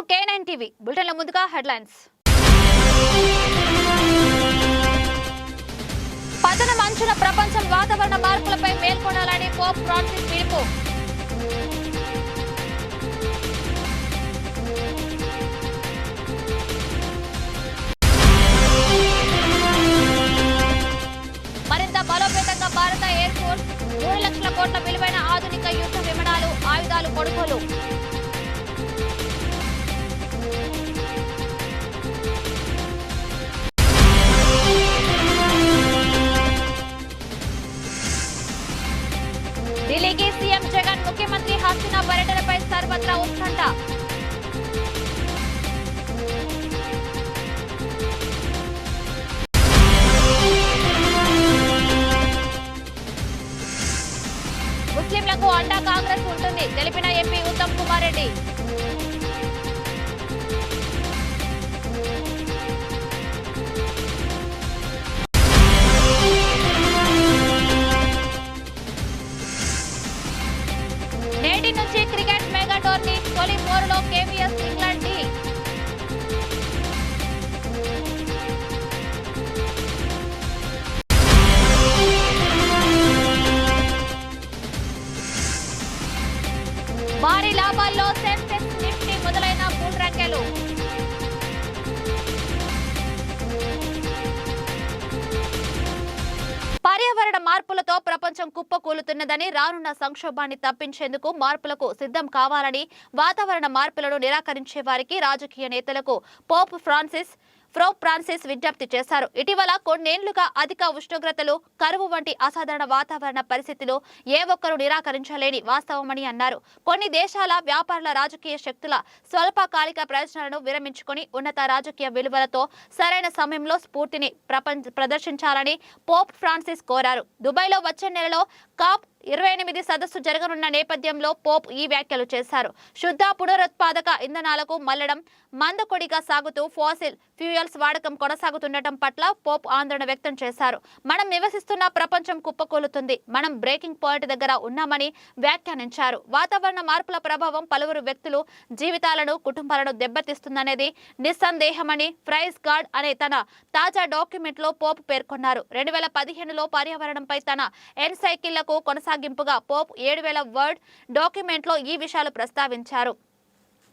K9 TV బులెటిన్ల ముందుగా headlines. పతన మంచున ప్రపంచం వాతావరణ మార్పులపై మేల్కొనాలని పోప్ ఫ్రాన్సిస్ పిలుపు. మరింత బలోపేతంగా భారత ఎయిర్ ఫోర్స్ 3 లక్షల కోట్ల విలువైన ఆధునిక యుద్ధ విమానాలు ఆయుధాలు కొనుగోలు. ఢిల్లీకి సీఎం జగన్ ముఖ్యమంత్రి హసీనా పర్యటనపై సర్వత్రా ఉత్కంఠ. ముస్లింలకు అండా కాంగ్రెస్ ఉంటుంది తెలిపిన ఎంపీ ఉత్తమ్ కుమార్ రెడ్డి. నేటి నుంచి క్రికెట్ మెగా టోర్నీ తొలి పోరులో కేవీఎస్ ఇంగ్లాండ్ టీ. భారీ లాభాల్లో సెన్సెక్స్ నిఫ్టీ మొదలైన బుల్ ర్యాంకులు. పర్యావరణ మార్పులతో ప్రపంచం కుప్పకూలుతున్నదని రానున్న సంక్షోభాన్ని తప్పించేందుకు మార్పులకు సిద్ధం కావాలని వాతావరణ మార్పులను నిరాకరించే వారికి రాజకీయ నేతలకు పోప్ ఫ్రాన్సిస్ విజ్ఞప్తి చేశారు. ఇటీవల కొన్నేళ్లుగా అధిక ఉష్ణోగ్రతలు, కరువు వంటి అసాధారణ వాతావరణ పరిస్థితులు ఏ ఒక్కరూ నిరాకరించలేని వాస్తవమని అన్నారు. కొన్ని దేశాల వ్యాపారుల రాజకీయ శక్తుల స్వల్పకాలిక ప్రయోజనాలను విరమించుకొని ఉన్నత రాజకీయ విలువలతో సరైన సమయంలో స్ఫూర్తిని ప్రదర్శించాలని పోప్ ఫ్రాన్సిస్ కోరారు. దుబాయ్లో వచ్చే నెలలో COP 28 సదస్సు జరగనున్న నేపథ్యంలో పోప్ ఈ వ్యాఖ్యలు చేశారు. శుద్ధ పునరుత్పాదక ఇంధనాలకు మళ్లడం మందకొడిగా సాగుతూ ఫాసిల్ ఫ్యూయల్స్ వాడకం కొనసాగుతుండటం పట్ల పోప్ ఆందోళన వ్యక్తం చేశారు. మనం నివసిస్తున్న ప్రపంచం కుప్పకూలుతుంది, మనం బ్రేకింగ్ పాయింట్ దగ్గర ఉన్నామని వ్యాఖ్యానించారు. వాతావరణ మార్పుల ప్రభావం పలువురు వ్యక్తులు జీవితాలను, కుటుంబాలను దెబ్బతీస్తుందనేది నిస్సందేహమని ప్రైజ్ గార్డ్ అనే తన తాజా డాక్యుమెంట్ లో పోప్ పేర్కొన్నారు. 2015లో పర్యావరణంపై తన ఎన్సైకిళ్లకు కొనసాగింపుగా పోప్ 7000 వర్డ్ డాక్యుమెంట్ లో ఈ విషయాలు ప్రస్తావించారు.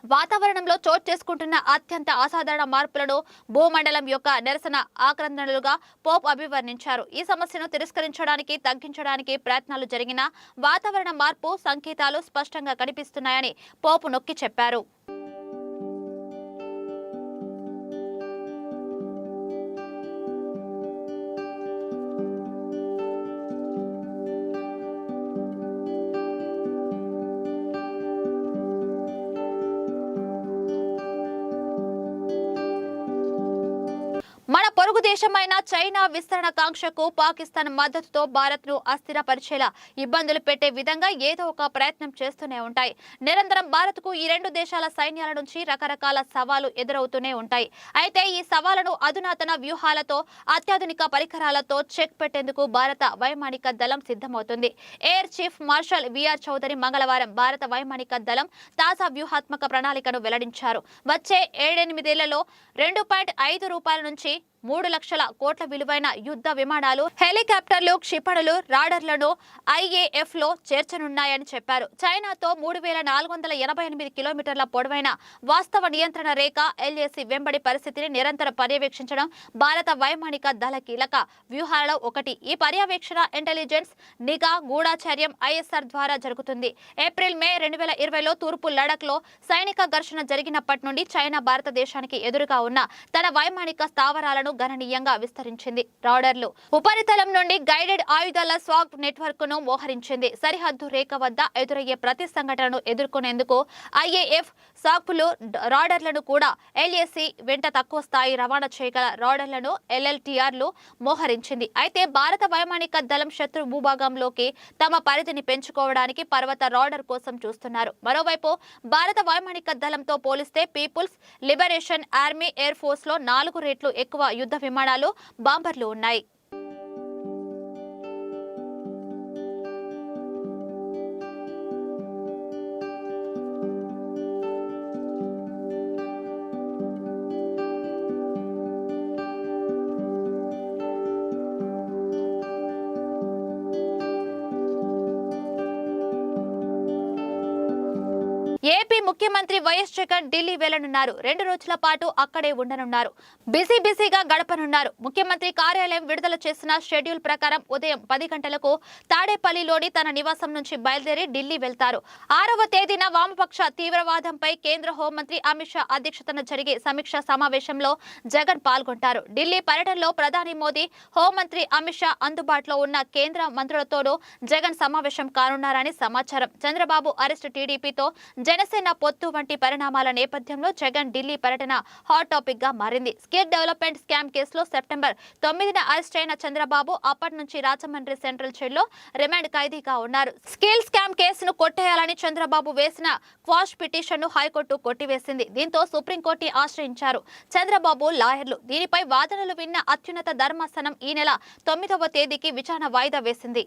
వాతావరణంలో చోటు చేసుకుంటున్న అత్యంత అసాధారణ మార్పులను భూమండలం యొక్క నిరసన ఆక్రందనలుగా పోప్ అభివర్ణించారు. ఈ సమస్యను తిరస్కరించడానికి, తగ్గించడానికి ప్రయత్నాలు జరిగిన వాతావరణ మార్పు సంకేతాలు స్పష్టంగా కనిపిస్తున్నాయని పోప్ నొక్కి చెప్పారు. మన పొరుగు దేశమైన చైనా విస్తరణ కాంక్షకు పాకిస్తాన్ మద్దతుతో భారత్ ను అస్థిరపరిచేలా ఇబ్బందులు పెట్టే విధంగా ఏదో ఒక ప్రయత్నం చేస్తూనే ఉంటాయి. నిరంతరం భారత్ కు ఈ రెండు దేశాల సైన్యాల నుంచి రకరకాల సవాలు ఎదురవుతూనే ఉంటాయి. అయితే ఈ సవాళ్లను అధునాతన వ్యూహాలతో, అత్యాధునిక పరికరాలతో చెక్ పెట్టేందుకు భారత వైమానిక దళం సిద్ధమవుతుంది. Air chief marshal VR Chaudhari మంగళవారం భారత వైమానిక దళం తాజా వ్యూహాత్మక ప్రణాళికను వెల్లడించారు. వచ్చే 7-8 ఏళ్లలో ₹2.5 నుంచి 3 లక్షల కోట్ల విలువైన యుద్ధ విమానాలు, హెలికాప్టర్లు, క్షిపణులు, రాడర్లను IAF లో చేర్చనున్నాయని చెప్పారు. చైనాతో 3488 కిలోమీటర్ల పొడవైన వాస్తవ నియంత్రణ రేఖ LAC వెంబడి పరిస్థితిని నిరంతరం పర్యవేక్షించడం భారత వైమానిక దళ కీలక వ్యూహాలలో ఒకటి. ఈ పర్యవేక్షణ ఇంటెలిజెన్స్, నిఘా, గూఢాచర్యం ISR ద్వారా జరుగుతుంది. ఏప్రిల్-మే 2020లో తూర్పు లడఖ్ లో సైనిక ఘర్షణ జరిగినప్పటి నుండి చైనా భారతదేశానికి ఎదురుగా ఉన్న తన వైమానిక స్థావరాలను గణనీయంగా విస్తరించింది. రాడర్లు, ఉపరితలం నుండి గైడెడ్ ఆయుధాల స్వాగ్ నెట్వర్క్ ను మోహరించింది. సరిహద్దు రేఖ వద్ద ఎదురయ్యే ప్రతి సంఘటనను ఎదుర్కొనేందుకు IAF సాగ్పులు రాడర్లను కూడా LAC వెంట తక్కువ స్థాయి రవాణా చేయగల రాడర్లను LLTRలు మోహరించింది. అయితే భారత వైమానిక దళం శత్రు భూభాగంలోకి తమ పరిధిని పెంచుకోవడానికి పర్వత రాడర్ కోసం చూస్తున్నారు. మరోవైపు భారత వైమానిక దళంతో పోలిస్తే people's liberation army air force లో 4 రెట్లు ఎక్కువ యుద్ధ విమానాలు, బాంబర్లు ఉన్నాయి. ఏపీ ముఖ్యమంత్రి వైఎస్ జగన్ ఢిల్లీ వెళ్లనున్నారు. 2 రోజుల పాటు అక్కడే ఉండనున్నారు. బిజీగా గడపనున్నారు. ముఖ్యమంత్రి కార్యాలయం విడుదల చేసిన షెడ్యూల్ ప్రకారం ఉదయం 10 గంటలకు తాడేపల్లిలోని తన నివాసం నుంచి బయలుదేరి ఢిల్లీ వెళ్తారు. 6వ తేదీన వామపక్ష తీవ్రవాదంపై కేంద్ర హోంమంత్రి అమిత్ షా అధ్యక్షతన జరిగే సమీక్షా సమావేశంలో జగన్ పాల్గొంటారు. ఢిల్లీ పర్యటనలో ప్రధాని మోదీ, హోంమంత్రి అమిత్ షా అందుబాటులో ఉన్న కేంద్ర మంత్రులతోనూ జగన్ సమావేశం కానున్నారని సమాచారం. చంద్రబాబు అరెస్టు, టీడీపీతో జనసేన పొత్తు వంటి పరిణామాల నేపథ్యంలో జగన్ ఢిల్లీ పర్యటన హాట్ టాపిక్ గా మారింది. స్కిల్ డెవలప్మెంట్ స్కామ్ కేసులో సెప్టెంబర్ 9న అరెస్ట్ అయిన చంద్రబాబు అప్పటి నుంచి రాజమండ్రి సెంట్రల్ జైల్లో రిమాండ్ ఖైదీగా ఉన్నారు. స్కిల్ స్కామ్ కేసును కొట్టేయాలని చంద్రబాబు వేసిన క్వాష్ పిటిషన్ ను హైకోర్టు కొట్టివేసింది. దీంతో సుప్రీంకోర్టు ఆశ్రయించారు చంద్రబాబు లాయర్లు. దీనిపై వాదనలు విన్న అత్యున్నత ధర్మాసనం ఈ నెల 9వ తేదీకి విచారణ వాయిదా వేసింది.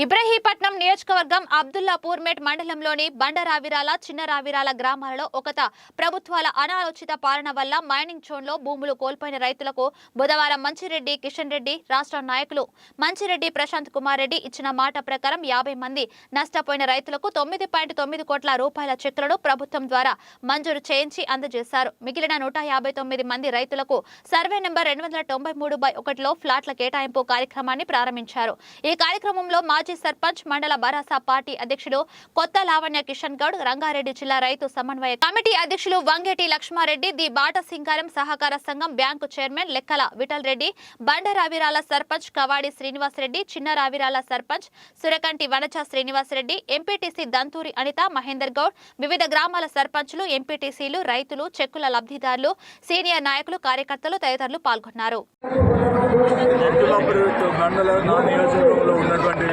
ఇబ్రహీపట్నం నియోజకవర్గం అబ్దుల్లాపూర్ మెట్ మండలంలోని బండరావిరాల, చిన్న రావిరాల గ్రామాలలో ఒకత ప్రభుత్వాల అనాలోచిత పాలన వల్ల మైనింగ్ జోన్లో భూములు కోల్పోయిన రైతులకు బుధవారం మంచిరెడ్డి కిషన్ రెడ్డి, రాష్ట్ర నాయకులు మంచిరెడ్డి ప్రశాంత్ కుమార్ రెడ్డి ఇచ్చిన మాట ప్రకారం 50 మంది నష్టపోయిన రైతులకు 9.9 కోట్ల రూపాయల చెక్కులను ప్రభుత్వం ద్వారా మంజూరు చేయించి అందజేశారు. మిగిలిన 159 మంది రైతులకు సర్వే నెంబర్ 293/1లో ఫ్లాట్ల కేటాయింపు కార్యక్రమాన్ని ప్రారంభించారు. ఈ కార్యక్రమంలో మాజీ సర్పంచ్, మండల భరాసా పార్టీ అధ్యక్షులు కొత్త లావణ్య కిషన్ గౌడ్, రంగారెడ్డి జిల్లా రైతు సమన్వయ కమిటీ అధ్యక్షులు వంగేటి లక్ష్మారెడ్డి, ది బాట సింగారం సహకార సంఘం బ్యాంకు చైర్మన్ లెక్కల విఠల్ రెడ్డి, బండరావిరాల సర్పంచ్ కవాడి శ్రీనివాస్ రెడ్డి, చిన్న రావిరాల సర్పంచ్ సురకంటి వనజ శ్రీనివాస్ రెడ్డి, ఎంపీటీసీ దంతూరి అనిత మహేందర్ గౌడ్, వివిధ గ్రామాల సర్పంచులు, ఎంపీటీసీలు, రైతులు, చెక్కుల లబ్ధిదారులు, సీనియర్ నాయకులు, కార్యకర్తలు తదితరులు పాల్గొన్నారు. నియోజకవర్గంలో ఉన్నటువంటి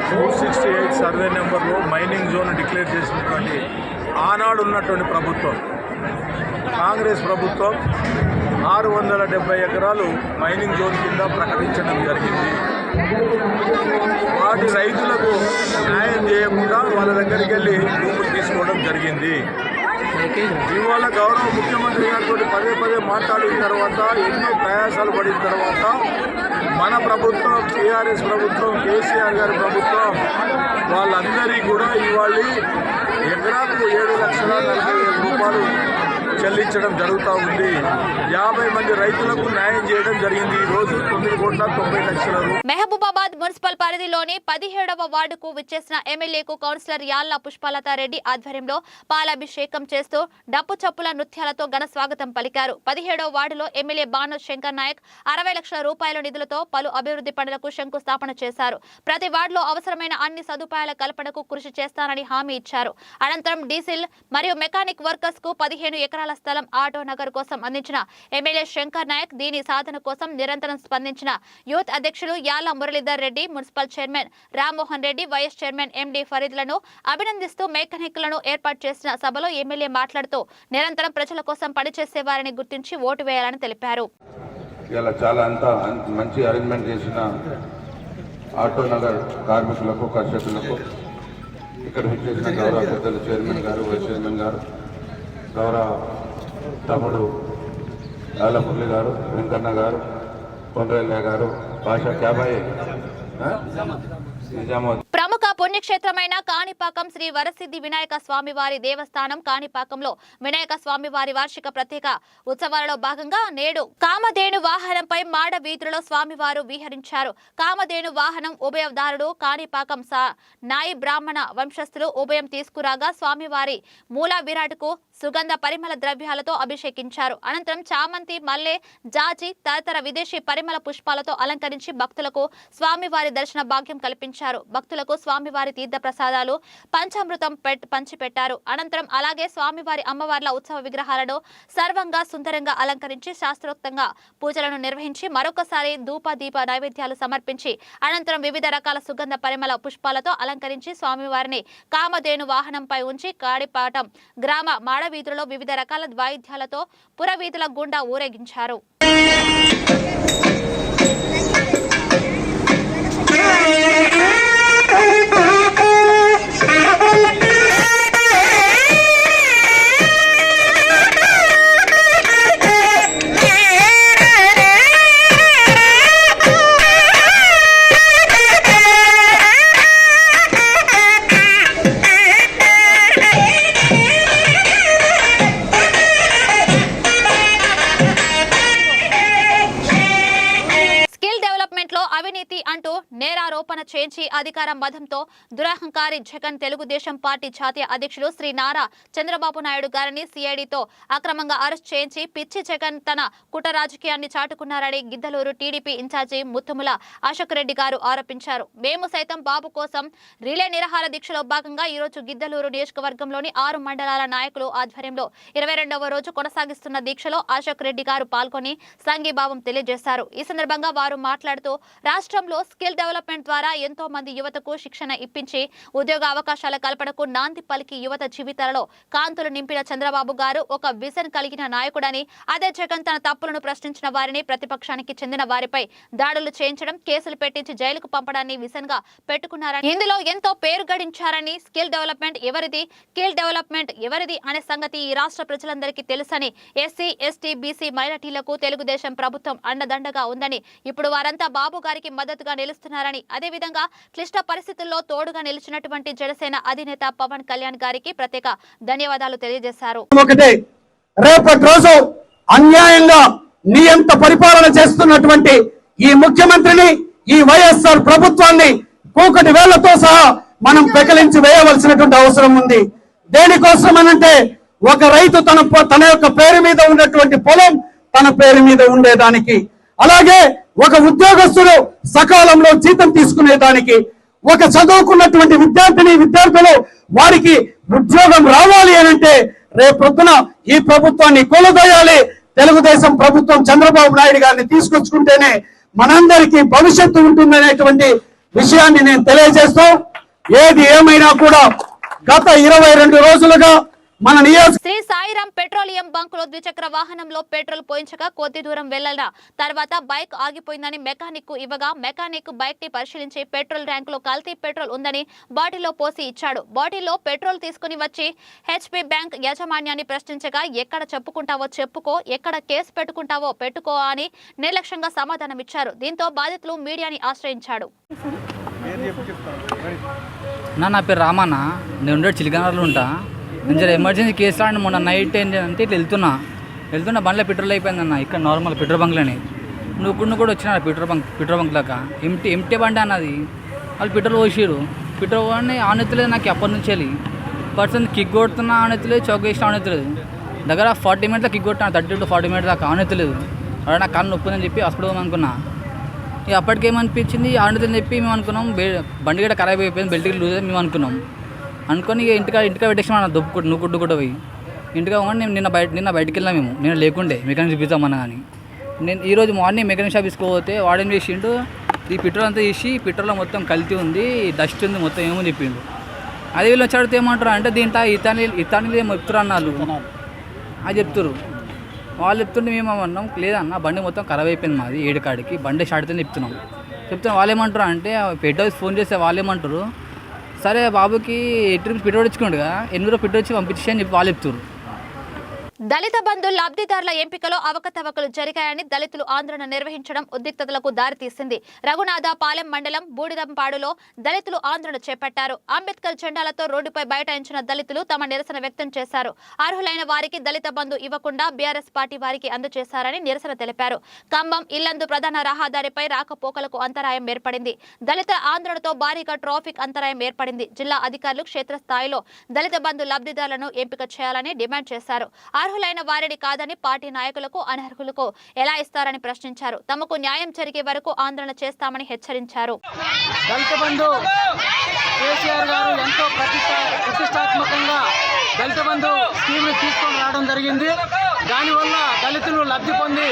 468 సర్వే నెంబర్లో మైనింగ్ జోన్ డిక్లేర్ చేసినటువంటి ఆనాడు ఉన్నటువంటి ప్రభుత్వం, కాంగ్రెస్ ప్రభుత్వం 670 ఎకరాలు మైనింగ్ జోన్ కింద ప్రకటించడం జరిగింది. వాటి రైతులకు న్యాయం చేయకుండా వాళ్ళ దగ్గరికి వెళ్ళి భూములు తీసుకోవడం జరిగింది. ఇవాళ గౌరవ ముఖ్యమంత్రి గారితో పదే మాట్లాడిన తర్వాత, ఎన్నో ప్రయాసాలు పడిన తర్వాత మన ప్రభుత్వం, టీఆర్ఎస్ ప్రభుత్వం, కేసీఆర్ గారి ప్రభుత్వం వాళ్ళందరికీ కూడా ఇవాళ ఎకరాకు 7,40,000 రూపాయలు చెల్లించడం జరుగుతూ ఉంది. 50 మంది రైతులకు న్యాయం చేయడం జరిగింది. ఈ రోజు 9,90,00,000 రూపాయలు. మహబూబాబాద్ మున్సిపల్ పరిధిలోని 17వ వార్డుకు విచ్చేసిన ఎమ్మెల్యేకు కౌన్సిలర్ యాళ్ల పుష్పలతారెడ్డి ఆధ్వర్యంలో పాలాభిషేకం చేస్తూ డప్పు చప్పుల నృత్యాలతో ఘన స్వాగతం పలికారు. 17వ వార్డులో ఎమ్మెల్యే బాను శంకర్ నాయక్ 60 లక్షల రూపాయల నిధులతో పలు అభివృద్ధి పనులకు శంకుస్థాపన చేశారు. ప్రతి వార్డులో అవసరమైన అన్ని సదుపాయాల కల్పనకు కృషి చేస్తానని హామీ ఇచ్చారు. అనంతరం డీజిల్ మరియు మెకానిక్ వర్కర్స్ కు 15 ఎకరాల స్థలం ఆటో నగర్ కోసం అందించిన ఎమ్మెల్యే శంకర్ నాయక్, దీని సాధన కోసం నిరంతరం స్పందించిన యూత్ అధ్యక్షులు Yalla Muralidhar Reddy, municipal chairman Rammohan Reddy, vice chairman MD ఫరీద్లను అభినందిస్తూ మెకానిక్లను ఏర్పాటు చేసిన సభలో ఎమ్మెల్యే మాట్లాడుతూ నిరంతరం ప్రజల కోసం పనిచేసేవారని గుర్తించి ఓటు వేయాలని తెలిపారు. ఇలా చాలా అంతా మంచి అరేంజ్మెంట్ చేసిన ఆటో నగర్ కార్మికులకు, కర్షకులకు, ఇక్కడ చేసిన గౌరవ పెద్దలు చైర్మన్ గారు, వైస్ చైర్మన్ గారు, గౌరవ తమ్ముడు లాల మురళి గారు, వెంకన్న గారు, కొండ్రయ్య గారు, భాషా క్యాబాయి, ప్రముఖ పుణ్యక్షేత్రమైన కాణిపాకం శ్రీ వరసిద్ధి వినాయక స్వామివారి దేవస్థానం కాణిపాకంలో వినాయక స్వామివారి వార్షిక ప్రత్యేక ఉత్సవాలలో భాగంగా నేడు కామధేను వాహనంపై మాడ వీధులలో స్వామివారు విహరించారు. కామధేను వాహనం ఉభయదారుడు కాణిపాకం నాయి బ్రాహ్మణ వంశస్థులు ఉభయం తీసుకురాగా స్వామివారి మూల విరాట్కు సుగంధ పరిమళ ద్రవ్యాలతో అభిషేకించారు. అనంతరం చామంతి, మల్లె, జాజి తదితర విదేశీ పరిమళ పుష్పాలతో అలంకరించి భక్తులకు స్వామివారి దర్శన భాగ్యం కల్పించారు. భక్తులకు స్వామివారి స్వామివారి తీర్థ ప్రసాదాలు పంచామృతం పంచిపెట్టారు. అనంతరం అలాగే స్వామివారి అమ్మవార్ల ఉత్సవ విగ్రహాలను సర్వంగా సుందరంగా అలంకరించి శాస్త్రోక్తంగా పూజలను నిర్వహించి మరొకసారి ధూప దీప నైవేద్యాలు సమర్పించి అనంతరం వివిధ రకాల సుగంధ పరిమళ పుష్పాలతో అలంకరించి స్వామివారిని కామధేను వాహనంపై ఉంచి కాడిపాటం గ్రామ మాడవీధులలో వివిధ రకాల వాయిద్యాలతో పురవీధుల గుండా ఊరేగించారు. అవినీతి అంటూ నేరారోపణ చేయించి అధికార మదంతో దురహంకారి జగన్ తెలుగుదేశం పార్టీ జాతీయ అధ్యక్షులు శ్రీ నారా చంద్రబాబు నాయుడు గారిని సిఐడితో అక్రమంగా అరెస్ట్ చేయించి పిచ్చి జగన్ తన కుట రాజకీయాన్ని చాటుకున్నారని గిద్దలూరు టీడీపీ ఇన్ఛార్జి ముత్తుముల అశోక్ రెడ్డి గారు ఆరోపించారు. మేము సైతం బాబు కోసం రిలే నిరాహార దీక్షలో భాగంగా ఈ రోజు గిద్దలూరు నియోజకవర్గంలోని 6 మండలాల నాయకులు ఆధ్వర్యంలో 22వ రోజు కొనసాగిస్తున్న దీక్షలో అశోక్ రెడ్డి గారు పాల్గొని సంఘీభావం తెలియజేశారు. ఈ సందర్భంగా వారు మాట్లాడుతూ రాష్ట్రంలో స్కిల్ డెవలప్మెంట్ ద్వారా ఎంతో మంది యువతకు శిక్షణ ఇప్పించి ఉద్యోగ అవకాశాల కల్పనకు నాంది పలికి యువత జీవితాలలో కాంతులు నింపిన చంద్రబాబు గారు ఒక విజన్ కలిగిన నాయకుడని, అదే జగన్ తన తప్పులను ప్రశ్నించిన వారిని ప్రతిపక్షానికి చెందిన వారిపై దాడులు చేయించడం, కేసులు పెట్టించి జైలుకు పంపడాన్ని విజన్ గా పెట్టుకున్నారని, ఇందులో ఎంతో పేరు గడించారని, స్కిల్ డెవలప్మెంట్ ఎవరిది అనే సంగతి ఈ రాష్ట్ర ప్రజలందరికీ తెలుసని, ఎస్సీ ఎస్టీ బీసీ మైనార్టీలకు తెలుగుదేశం ప్రభుత్వం అండదండగా ఉందని, ఇప్పుడు వారంతా బాబు గారికి మద్దతుగా నిలుస్తున్నారని, అదేవిధంగా క్లిష్ట పరిస్థితుల్లో తోడుగా నిలిచినటువంటి జనసేన అధినేత పవన్ కళ్యాణ్ గారికి ప్రత్యేక ధన్యవాదాలు తెలియజేశారు. రేపటి రోజు అన్యాయంగా నియంత పరిపాలన చేస్తున్నటువంటి ఈ ముఖ్యమంత్రిని, ఈ వైఎస్ఆర్ ప్రభుత్వాన్ని కూకటి వేళ్లతో సహా మనం పెకలించి వేయవలసినటువంటి అవసరం ఉంది. దేనికోసం అనంటే ఒక రైతు తన యొక్క పేరు మీద ఉన్నటువంటి పొలం తన పేరు మీద ఉండేదానికి, అలాగే ఒక ఉద్యోగస్తుడు సకాలంలో జీతం తీసుకునేదానికి, ఒక చదువుకున్నటువంటి విద్యార్థులు వారికి ఉద్యోగం రావాలి అనంటే రేపొద్దున ఈ ప్రభుత్వాన్ని కూలదోయాలి. తెలుగుదేశం ప్రభుత్వం చంద్రబాబు నాయుడు గారిని తీసుకొచ్చుకుంటేనే మనందరికీ భవిష్యత్తు ఉంటుందనేటువంటి విషయాన్ని నేను తెలియజేస్తూ, ఏది ఏమైనా కూడా గత 22 రోజులుగా మన శ్రీ సాయిరాం పెట్రోలియం బంక్ లో ద్విచక్ర వాహనంలో పెట్రోల్ పోయించగా కొద్ది దూరం వెళ్లిన తర్వాత బైక్ ఆగిపోయిందని మెకానిక్ కు ఇవ్వగా, మెకానిక్ బైక్ ని పరిశీలించి పెట్రోల్ ట్యాంక్ లో కల్తీ పెట్రోల్ ఉందని బాటిల్లో పోసి ఇచ్చాడు. బాటిల్లో పెట్రోల్ తీసుకుని వచ్చి హెచ్పి బ్యాంక్ యాజమాన్యాన్ని ప్రశ్నించగా, ఎక్కడ చెప్పుకుంటావో చెప్పుకో, ఎక్కడ కేసు పెట్టుకుంటావో పెట్టుకో అని నిర్లక్ష్యంగా సమాధానం ఇచ్చారు. దీంతో బాధితులు మీడియాని ఆశ్రయించాడు. నా పేరు రామన్న, నేను ఉండే చిలికనర్లు ఉంటా. నేను జర ఎమర్జెన్సీ కేసు రాండి మొన్న నైట్ ఏంటంటే ఇట్లా వెళ్తున్నా బండ్లో పెట్రోల్ అయిపోయిందన్న. ఇక్కడ నార్మల్ పెట్రోల్ బంక్లోనే నువ్వు కూడా వచ్చిన పెట్రోల్ బంక్ లాగా ఎంటీ బండి అన్నది. వాళ్ళు పెట్రోల్ పోసిరు, పెట్రోల్ పోని ఆనెత్తలేదు. నాకు అప్పటి నుంచి వెళ్ళి పర్సన్ కిక్ కొడుతున్నా ఆనెత్తలేదు, చౌక వేసిన ఆనెత్తలేదు. దగ్గర 40 మినిట్ల కిక్ కొట్టినా, 30 to 40 మినిట్స్ దాకా ఆనెత్తలేదు. అక్కడ నాకు కన్ను నొప్పుందని చెప్పి హాస్పిటల్ అనుకున్నా. ఇక అప్పటికేమనిపించింది, ఆనెత్తని చెప్పి మేము అనుకున్నాం బండి గడ్డ ఖరాబ్ అయిపోయింది, బెల్ట్ లూజ్ అయితే మేము అనుకొని ఇక ఇంటికా పెట్టేసిన నువ్వు కూడా పోయి ఇంటికా పోయి నేను నిన్న బయటికి వెళ్ళినా. నేను లేకుండే మెకానిక్ చూపిస్తామన్నా. కానీ నేను ఈరోజు మార్నింగ్ మెకానిక్ షాప్ తీసుకోపోతే వాడేం చేసిండు, ఈ పెట్రోల్ అంతా తీసి పెట్రోల్లో మొత్తం కల్తీ ఉంది, డస్ట్ ఉంది, మొత్తం ఏమో చెప్పిండు. అదే వీళ్ళు వచ్చి అడిగితే ఏమంటారు అంటే దీంట్లో ఇతానీలు ఏమో చెప్తారు అన్నారు. అది చెప్తారు. వాళ్ళు చెప్తుంటే మేము అన్నాం లేదన్న బండి మొత్తం ఖరాబ్ అయిపోయింది మాది, 7 కాడికి బండి స్టార్ట్ అవుతుంది చెప్తున్నాం. వాళ్ళు ఏమంటారు అంటే పెట్రోల్ ఫోన్ చేస్తే వాళ్ళు ఏమంటారు, సరే బాబుకి 8 రూపీస్ పెట్రోల్ ఇచ్చుకోండిగా, 8 రూపాయలు పెట్రోల్ వచ్చి పంపించి అని చెప్పి వాళ్ళు చెప్తారు. దళిత బంధు లబ్ధిదారుల ఎంపికలో అవకతవకలు జరిగాయని దళితులు ఆందోళన నిర్వహించడం ఉద్రిక్తతలకు దారితీసింది. రఘునాథపాలెం మండలం బూడిదంపాడులో దళితులు ఆందోళన చేపట్టారు. అంబేద్కర్ జెండాలతో రోడ్డుపై బైఠాయించిన దళితులు తమ నిరసన వ్యక్తం చేశారు. అర్హులైన వారికి దళిత బంధు ఇవ్వకుండా బీఆర్ఎస్ పార్టీ వారికి అందజేశారని నిరసన తెలిపారు. ఖమ్మం ఇల్లందు ప్రధాన రహదారిపై రాకపోకలకు అంతరాయం ఏర్పడింది. దళిత ఆందోళనతో భారీగా ట్రాఫిక్ అంతరాయం ఏర్పడింది. జిల్లా అధికారులు క్షేత్రస్థాయిలో దళిత బంధు లబ్ధిదారులను ఎంపిక చేయాలని డిమాండ్ చేశారు. అర్హులైన వారిని కాదని పార్టీ నాయకులకు అనర్హులకు ఎలా ఇస్తారని ప్రశ్నించారు. తమకు న్యాయం జరిగే వరకు ఆందోళన చేస్తామని హెచ్చరించారు. దళిత బంధు కేసీఆర్ గారు ఎంతో ప్రతిష్టాత్మకంగా దళిత బంధు స్కీమ్ తీసుకొని రావడం జరిగింది. దానివల్ల దళితులు లబ్ధి పొంది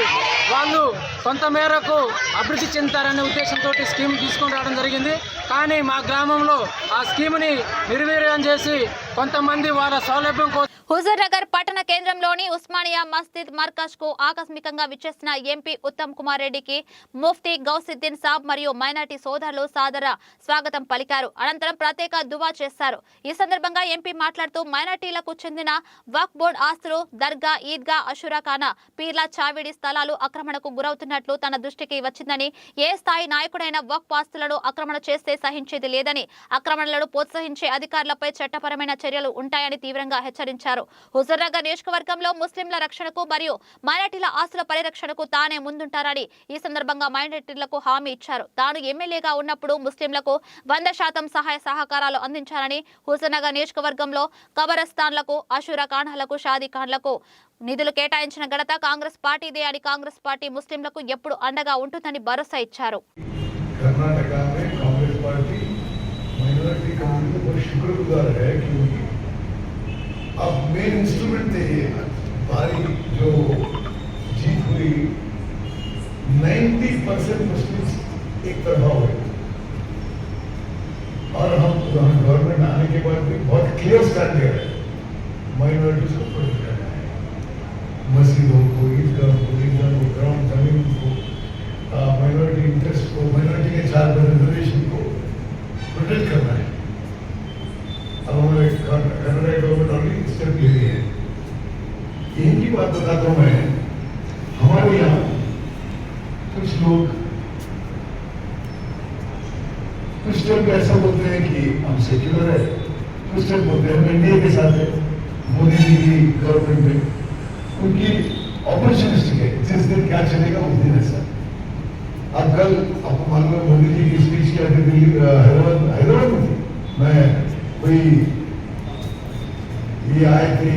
వాళ్ళు కొంత మేరకు అభివృద్ధి చెందుతారనే ఉద్దేశంతో స్కీమ్ తీసుకొని రావడం జరిగింది. కానీ మా గ్రామంలో ఆ స్కీమ్ని నిర్వీర్యం చేసి కొంతమంది వాళ్ళ సౌలభ్యం కోసం హుజూర్ నగర్ పట్టణ కేంద్రంలోని ఉస్మానియా మస్జిద్ మర్కజ్ కు ఆకస్మికంగా విచ్చేసిన ఎంపీ ఉత్తమ్ కుమార్ రెడ్డికి ముఫ్తీ గౌసుద్దీన్ సాబ్ మరియు మైనార్టీ సోదరులు సాదర స్వాగతం పలికారు. అనంతరం ప్రత్యేక దువా చేశారు. ఈ సందర్భంగా ఎంపీ మాట్లాడుతూ మైనార్టీలకు చెందిన వక్ఫ్ బోర్డు ఆస్తులు, దర్గా, ఈద్గా, అషురాఖానా, పీర్ల చావిడి స్థలాలు ఆక్రమణకు గురవుతున్నట్లు తన దృష్టికి వచ్చిందని, ఏ స్థాయి నాయకుడైనా వక్ఫ్ ఆస్తులను ఆక్రమణ చేస్తే సహించేది లేదని, ఆక్రమణలను ప్రోత్సహించే అధికారులపై చట్టపరమైన చర్యలు ఉంటాయని తీవ్రంగా హెచ్చరించారు. హుజూర్ నగర్ నియోజకవర్గంలో ముస్లింల రక్షణకు మరియు మైనార్టీల ఆస్తుల పరిరక్షణకు తానే ముందుంటారని ఈ సందర్భంగా మైనార్టీలకు హామీ ఇచ్చారు. తాను ఎమ్మెల్యేగా ఉన్నప్పుడు ముస్లింలకు 100% సహాయ సహకారాలు అందించాలని, హుజూర్ నగర్ నియోజకవర్గంలో కబరస్థాన్లకు, అషూరా ఖానాలకు, షాదీ ఖాన్లకు నిధులు కేటాయించిన ఘనత కాంగ్రెస్ పార్టీదే అని, కాంగ్రెస్ పార్టీ ముస్లింలకు ఎప్పుడు అండగా ఉంటుందని భరోసా ఇచ్చారు. कर्नाटका में कांग्रेस पार्टी माइनॉरिटी कम्युनिटी को शुक्रगुजार है क्योंकि अब मेन इंस्ट्रूमेंट थे ये हमारी जो जीत हुई 90% मुस्लिम्स एक तरफा हुए और हम गवर्नमेंट आने के बाद भी बहुत क्लियर स्टैंड लिया है माइनॉरिटीज को प्रोटेक्ट करना है, मस्जिदों को, ईदगाह को, ग्राउंड जमीन को, माइनॉरिटी इंटरेस्ट को, माइनॉरिटी के 4% रिजर्वेशन को प्रोटेक्ट करना है. अब हमारे कर्नाटक गवर्नमेंट ऑलरेडी स्टेप ले रही है. यही की बात बताता हूँ मैं. हमारे यहाँ कुछ लोग कुछ लोग ऐसा बोलते हैं कि हम सेक्युलर है, कुछ लोग बोलते हैं हम इंडिया के साथ है, मोदी जी की गवर्नमेंट में उनकी ऑपरेशनिस्टिक है, जिस दिन क्या चलेगा उस दिन ऐसा. अब कल आपको मालूम है मोदी जी की स्पीच किया थी दिल्ली हैदराबाद में थी. मैं कोई ये आए थे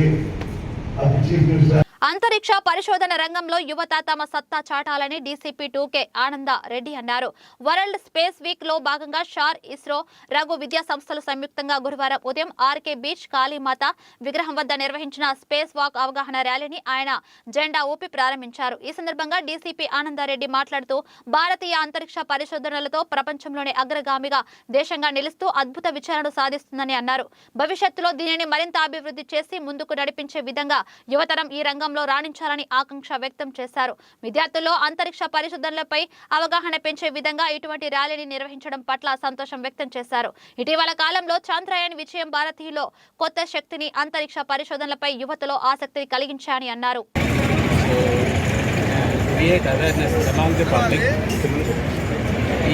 आपकी चीफ मिनिस्टर. అంతరిక్ష పరిశోధన రంగంలో యువత తమ సత్తా చాటాలని డీసీపీ 2K ఆనంద రెడ్డి అన్నారు. వరల్డ్ స్పేస్ వీక్ లో భాగంగా షార్, ఇస్రో, రఘు విద్యా సంస్థలు సంయుక్తంగా గురువారం ఉదయం ఆర్కే బీచ్ కాళీమాత విగ్రహం వద్ద నిర్వహించిన స్పేస్ వాక్ అవగాహన ర్యాలీని ఆయన జెండా ఊపి ప్రారంభించారు. ఈ సందర్భంగా డీసీపీ ఆనందరెడ్డి మాట్లాడుతూ భారతీయ అంతరిక్ష పరిశోధనలతో ప్రపంచంలోనే అగ్రగామిగా దేశంగా నిలుస్తూ అద్భుత విచారణ సాధిస్తుందని అన్నారు. భవిష్యత్తులో దీనిని మరింత అభివృద్ధి చేసి ముందుకు నడిపించే విధంగా యువతరం ఈ రంగంలో రాణించాలని ఆకాంక్ష వ్యక్తం చేశారు. విద్యార్థుల్లో అంతరిక్ష పరిశోధనలపై అవగాహన పెంచే విధంగా ఇటువంటి ర్యాలీని నిర్వహించడం పట్ల సంతోషం వ్యక్తం చేశారు. ఇటీవల కాలంలో చంద్రయాన్ విజయం భారతీయులో కొత్త శక్తిని, అంతరిక్ష పరిశోధనలపై యువతలో ఆసక్తిని కలిగించాయని అన్నారు.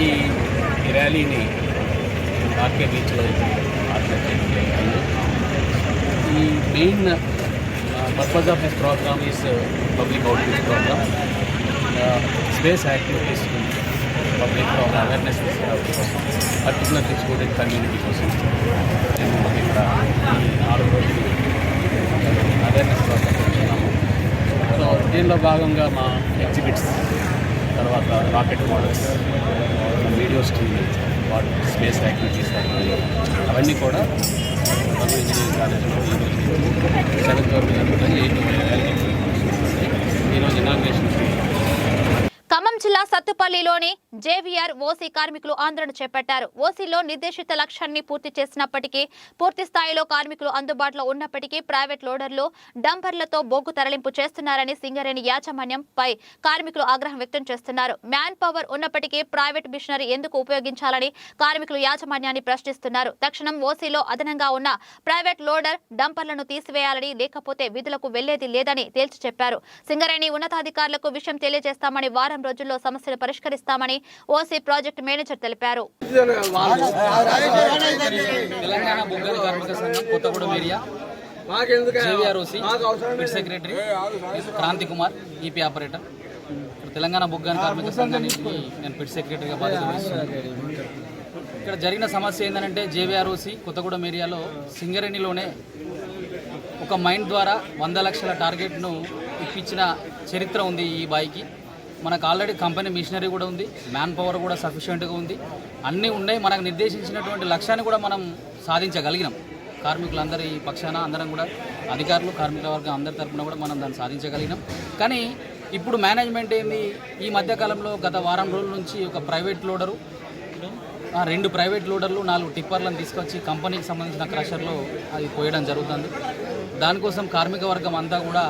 ఈ ర్యాలీని ఆర్కే బీచ్లో ఈ main purpose of this program is public outreach program, space activities, public awareness కోసం, particularly student community కోసం మేము ఇక్కడ 4 రోజులు అవేర్నెస్ ప్రోగ్రామ్ చేస్తున్నాము. సో దీనిలో భాగంగా మా ఎగ్జిబిట్స్, తర్వాత rocket models, video streaming, space activities అవన్నీ కూడా రఘు ఇంజనీరింగ్ కాలేజ్లో ఈరోజు 7th వరకు జరుగుతుంది. 8 ఈరోజు ఇనాగ్రేషన్. ఖమ్మం జిల్లా సత్తుపల్లిలోని జేవీఆర్ ఓసీ కార్మికులు ఆందోళన చేపట్టారు. ఓసీలో నిర్దేశిత లక్ష్యాన్ని పూర్తి చేసినప్పటికీ, పూర్తి స్థాయిలో కార్మికులు అందుబాటులో ఉన్నప్పటికీ ప్రైవేట్ లోడర్లు, డంపర్లతో బొగ్గు తరలింపు చేస్తున్నారని సింగరేణి యాజమాన్యంపై కార్మికులు ఆగ్రహం వ్యక్తం చేస్తున్నారు. మ్యాన్ పవర్ ఉన్నప్పటికీ ప్రైవేట్ మిషనరీ ఎందుకు ఉపయోగించాలని కార్మికులు యాజమాన్యాన్ని ప్రశ్నిస్తున్నారు. తక్షణం ఓసీలో అదనంగా ఉన్న ప్రైవేట్ లోడర్, డంపర్లను తీసివేయాలని, లేకపోతే విధులకు వెళ్లేది లేదని తేల్చి చెప్పారు. సింగరేణి ఉన్నతాధికారులకు విషయం తెలియజేస్తామని, వారం రోజుల్లో సమస్యలు పరిష్కరిస్తామని ఓసీ ప్రాజెక్ట్ మేనేజర్ తెలిపారు. తెలంగాణ బొగ్గాల కార్మిక సంఘం Kothagudem area JVROC secretary Kranthi Kumar, EP operator. Telangana బొగ్గాల కార్మిక సంఘానికి నేను పిట్ సెక్రటరీగా బాధ్యత వహిస్తున్నాను. ఇక్కడ జరిగిన సమస్య ఏంటంటే జేవీఆర్ఓసీ కొత్తగూడెం ఏరియాలో సింగరేణిలోనే ఒక మైండ్ ద్వారా 100 లక్షల టార్గెట్ను ఇప్పించిన చరిత్ర ఉంది ఈ బాయ్కి. మనకు ఆల్రెడీ కంపెనీ మిషనరీ కూడా ఉంది, మ్యాన్ పవర్ కూడా సఫిషియెంట్గా ఉంది, అన్నీ ఉన్నాయి. మనకు నిర్దేశించినటువంటి లక్ష్యాన్ని కూడా మనం సాధించగలిగినాం. కార్మికులందరి పక్షాన అందరం కూడా, అధికారులు, కార్మికుల వర్గం అందరి తరఫున కూడా మనం దాన్ని సాధించగలిగినాం. కానీ ఇప్పుడు మేనేజ్మెంట్ ఏంది, ఈ మధ్యకాలంలో గత వారం రోజుల నుంచి ఒక ప్రైవేట్ లోడరు, 2 ప్రైవేట్ లోడర్లు, 4 టిప్పర్లను తీసుకొచ్చి కంపెనీకి సంబంధించిన క్రషర్లో అది పోయడం జరుగుతుంది. దానికోసం కార్మిక వర్గం అంతా కూడా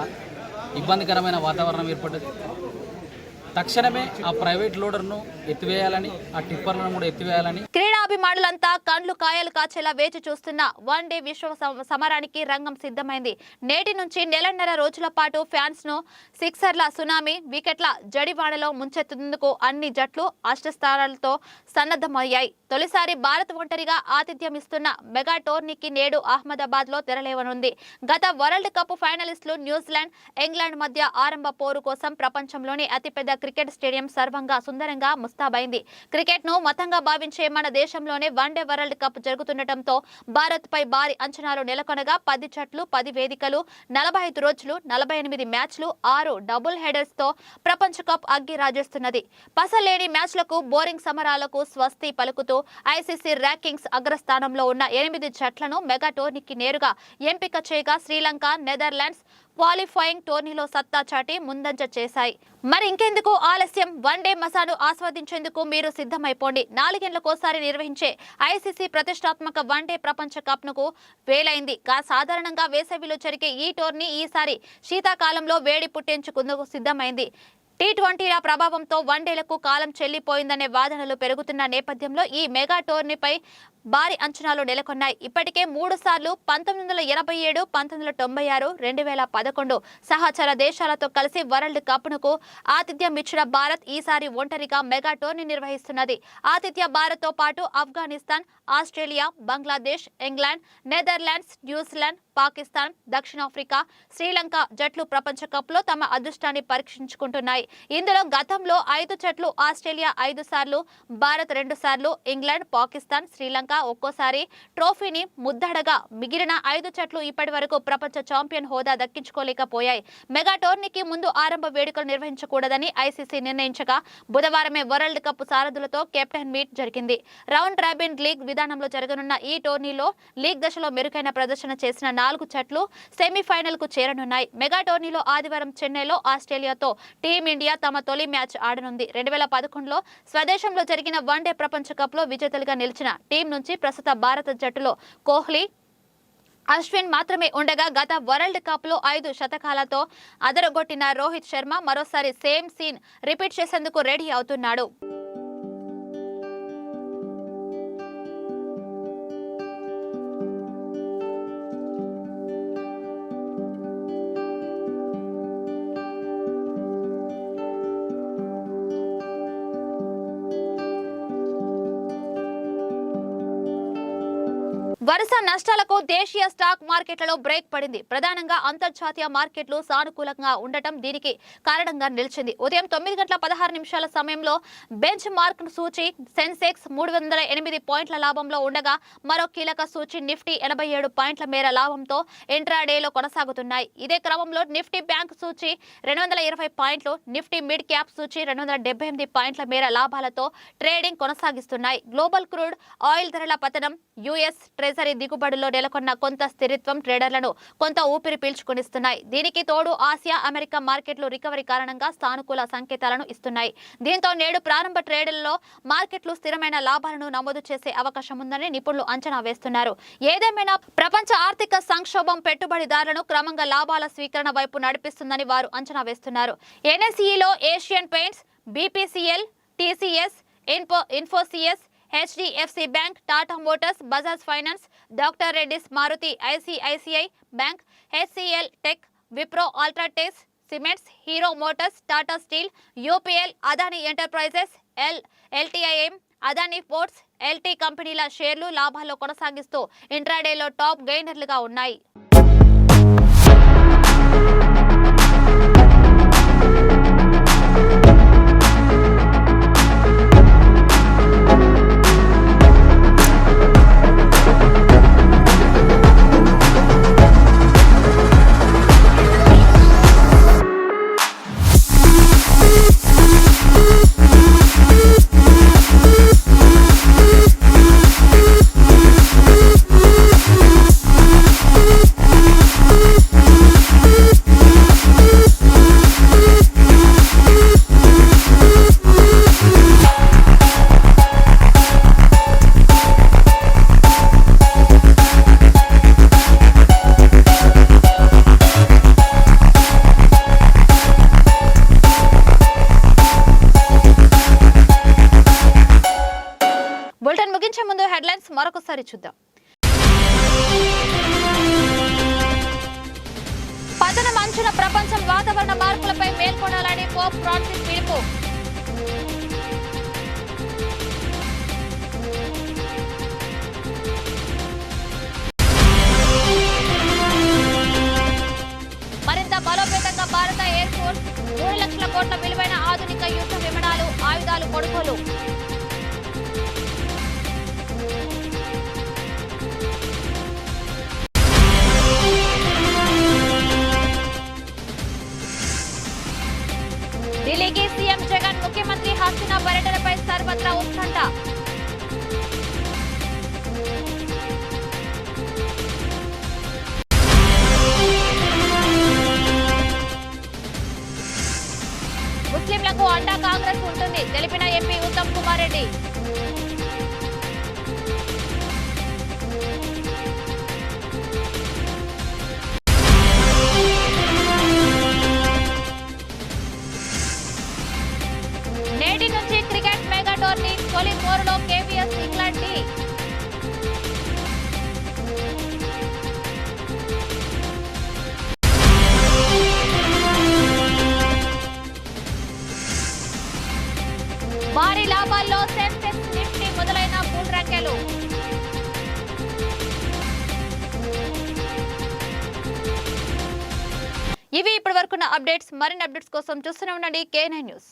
ఇబ్బందికరమైన వాతావరణం ఏర్పడ్డది. తక్షణమే ఆ ప్రైవేట్ లోడర్ను ఎత్తివేయాలని, ఆ టిప్పర్లను కూడా ఎత్తివేయాలని. క్రీడాభిమానులంతా కండ్లు కాయలు కాచేలా వేచి చూస్తున్న వన్ డే విశ్వ సమరానికి రంగం సిద్ధమైంది. నేటి నుంచి నెలన్నర రోజుల పాటు ఫ్యాన్స్ ను సిక్సర్ల సునామీ, వికెట్ల జడివాడలో ముంచెత్తేందుకు అన్ని జట్లు అష్టస్థానాలతో సన్నద్ధమయ్యాయి. తొలిసారి భారత్ ఒంటరిగా ఆతిథ్యం ఇస్తున్న మెగా టోర్నీకి నేడు అహ్మదాబాద్ లో తెరలేవనుంది. గత వరల్డ్ కప్ ఫైనలిస్టులు న్యూజిలాండ్, ఇంగ్లాండ్ మధ్య ఆరంభ పోరు కోసం ప్రపంచంలోని అతిపెద్ద క్రికెట్ స్టేడియం సర్వంగా సుందరంగా ముస్తాబైంది. క్రికెట్ ను మతంగా భావించే మన దేశంలోనే వన్డే వరల్డ్ కప్ జరుగుతుండటంతో భారత్ పై భారీ అంచనాలు నెలకొనగా 10 జట్లు, 10 వేదికలు, 45 రోజులు, 48 మ్యాచ్లు, 6 డబుల్ హెడర్స్ తో ప్రపంచ కప్ అగ్గి రాజేస్తున్నది. పసలేని మ్యాచ్లకు, బోరింగ్ సమరాలకు స్వస్తి పలుకుతూ ఐసీసీ ర్యాంకింగ్స్ అగ్రస్థానంలో ఉన్న 8 జట్లను మెగా టోర్నీకి నేరుగా ఎంపిక చేయగా శ్రీలంక, నెదర్లాండ్స్ క్వాలిఫైయింగ్ టోర్నీలో సత్తా చాటి ముందంజ చేశాయి. మరి ఇంకెందుకు ఆలస్యం? వన్డే మసాను ఆస్వాదించేందుకు మీరు సిద్ధమైపోండి. 4 ఏళ్లకోసారి నిర్వహించే ఐసీసీ ప్రతిష్టాత్మక వన్డే ప్రపంచ కప్ కు వేలైంది. సాధారణంగా వేసవిలో జరిగే ఈ టోర్నీ ఈసారి శీతాకాలంలో వేడి పుట్టించుకుందుకు సిద్ధమైంది. T20ల ప్రభావంతో వన్డేలకు కాలం చెల్లిపోయిందనే వాదనలు పెరుగుతున్న నేపథ్యంలో ఈ మెగా టోర్నీపై భారీ అంచనాలు నెలకొన్నాయి. ఇప్పటికే 3 సార్లు 1987, 1996, 2011 సహచర దేశాలతో కలిసి వరల్డ్ కప్కు ఆతిథ్యం ఇచ్చిన భారత్ ఈసారి ఒంటరిగా మెగా టోర్నీ నిర్వహిస్తున్నది. ఆతిథ్య భారత్తో పాటు Afghanistan, Australia, Bangladesh, England, Netherlands, New Zealand, Pakistan, దక్షిణాఫ్రికా, శ్రీలంక జట్లు ప్రపంచ కప్లో తమ అదృష్టాన్ని పరీక్షించుకుంటున్నాయి. ఇందులో గతంలో 5 జట్లు, ఆస్ట్రేలియా 5 సార్లు, భారత్ 2 సార్లు, ఇంగ్లాండ్, పాకిస్తాన్, శ్రీలంక ఒక్కోసారి ట్రోఫీని ముద్దడగా మిగిలిన 5 జట్లు ఇప్పటి వరకు ప్రపంచ ఛాంపియన్ హోదా దక్కించుకోలేకపోయాయి. మెగా టోర్నీకి ముందు ఆరంభ వేడుకలు నిర్వహించకూడదని ఐసీసీ నిర్ణయించగా బుధవారమే వరల్డ్ కప్ సారథులతో కెప్టెన్ మీట్ జరిగింది. రౌండ్ రాబిన్ లీగ్ విధానంలో జరగనున్న ఈ టోర్నీలో లీగ్ దశలో మెరుగైన ప్రదర్శన చేసిన 4 జట్లు సెమీఫైనల్ కు చేరనున్నాయి. మెగా టోర్నీలో ఆదివారం చెన్నైలో ఆస్ట్రేలియాతో టీమిండియా తమ తొలి మ్యాచ్ ఆడనుంది. 2011లో స్వదేశంలో జరిగిన వన్డే ప్రపంచ కప్ లో విజేతలుగా నిలిచిన టీం నుంచి ప్రస్తుత భారత జట్టులో కోహ్లీ, అశ్విన్ మాత్రమే ఉండగా గత వరల్డ్ కప్ లో 5 శతకాలతో అదరగొట్టిన రోహిత్ శర్మ మరోసారి సేమ్ సీన్ రిపీట్ చేసేందుకు రెడీ అవుతున్నాడు. వరుస నష్టాలకు దేశీయ స్టాక్ మార్కెట్లలో బ్రేక్ పడింది. ప్రధానంగా అంతర్జాతీయ మార్కెట్లు సానుకూలంగా ఉండటం దీనికి కారణంగా నిలిచింది. ఉదయం 9:16 సమయంలో బెంచ్ మార్క్ సూచి సెన్సెక్స్ 308 పాయింట్ల లాభంలో ఉండగా మరో కీలక సూచి నిఫ్టీ 87 పాయింట్ల మేర లాభంతో ఇంట్రాడేలో కొనసాగుతున్నాయి. ఇదే క్రమంలో నిఫ్టీ బ్యాంక్ సూచి 220 పాయింట్లు, నిఫ్టీ మిడ్ క్యాప్ సూచి 278 పాయింట్ల మేర లాభాలతో ట్రేడింగ్ కొనసాగిస్తున్నాయి. గ్లోబల్ క్రూడ్ ఆయిల్ ధరల పతనం, యుఎస్ ట్రెజరీ దిగుబడుల్లో నెలకొన్న కొంత స్థిరత్వం ట్రేడర్లను కొంత ఊపిరి పీల్చుకొనిస్తున్నాయి. దీనికి తోడు ఆసియా, అమెరికా మార్కెట్లు రికవరీ కారణంగా సానుకూల సంకేతాలను ఇస్తున్నాయి. దీంతో నేడు ప్రారంభ ట్రేడుల్లో మార్కెట్లు స్థిరమైన లాభాలను నమోదు చేసే అవకాశం ఉందని నిపుణులు అంచనా వేస్తున్నారు. ఏదేమైనా ప్రపంచ ఆర్థిక సంక్షోభం పెట్టుబడిదారులను క్రమంగా లాభాల స్వీకరణ వైపు నడిపిస్తుందని వారు అంచనా వేస్తున్నారు. ఎన్ఎస్ఈలో Asian Paints, BPCL, TCS, Infosys, HDFC Bank, Tata Motors, Bajaj Finance, doctor Reddy's, Maruti, ICICI Bank, HCL Tech, Wipro, UltraTechs cements, Hero Motors, Tata Steel, UPL, Adani Enterprises, LTIM, Adani Ports, LT కంపెనీల షేర్లు లాభాల్లో కొనసాగిస్తూ ఇంట్రాడేలో టాప్ గెయినర్లుగా ఉన్నాయి. చూద్దాం. పతనం అంచున ప్రపంచం వాతావరణ మార్పులపై మేల్కొనాలని పోప్ ఫ్రాన్సిస్ పిలుపు. మరింత బలోపేతంగా భారత ఎయిర్ ఫోర్స్ 3 లక్షల కోట్ల విలువైన ఆధునిక యుద్ధ విమానాలు, ఆయుధాలు కొనుగోలు. ఢిల్లీకి సీఎం జగన్, ముఖ్యమంత్రి హసీనా పర్యటనపై సర్వత్రా ఉత్కంఠ. ముస్లింలకు అండా కాంగ్రెస్ ఉంటుంది తెలిపిన ఎంపీ ఉత్తమ్ కుమార్ రెడ్డి. నేటి నుంచి క్రికెట్ మెగా టోర్నీ తొలి పోరులో కేవీఎస్ ఇంగ్లాండ్ టీ. భారీ లాభాల్లో సెన్సెక్స్, నిఫ్టీ మొదలైన బుల్ ర్యాంకులు. ఇవి ఇప్పటి వరకున్న అప్డేట్స్. మరిన్ని అప్డేట్స్ కోసం చూస్తూనే ఉండండి K9 న్యూస్.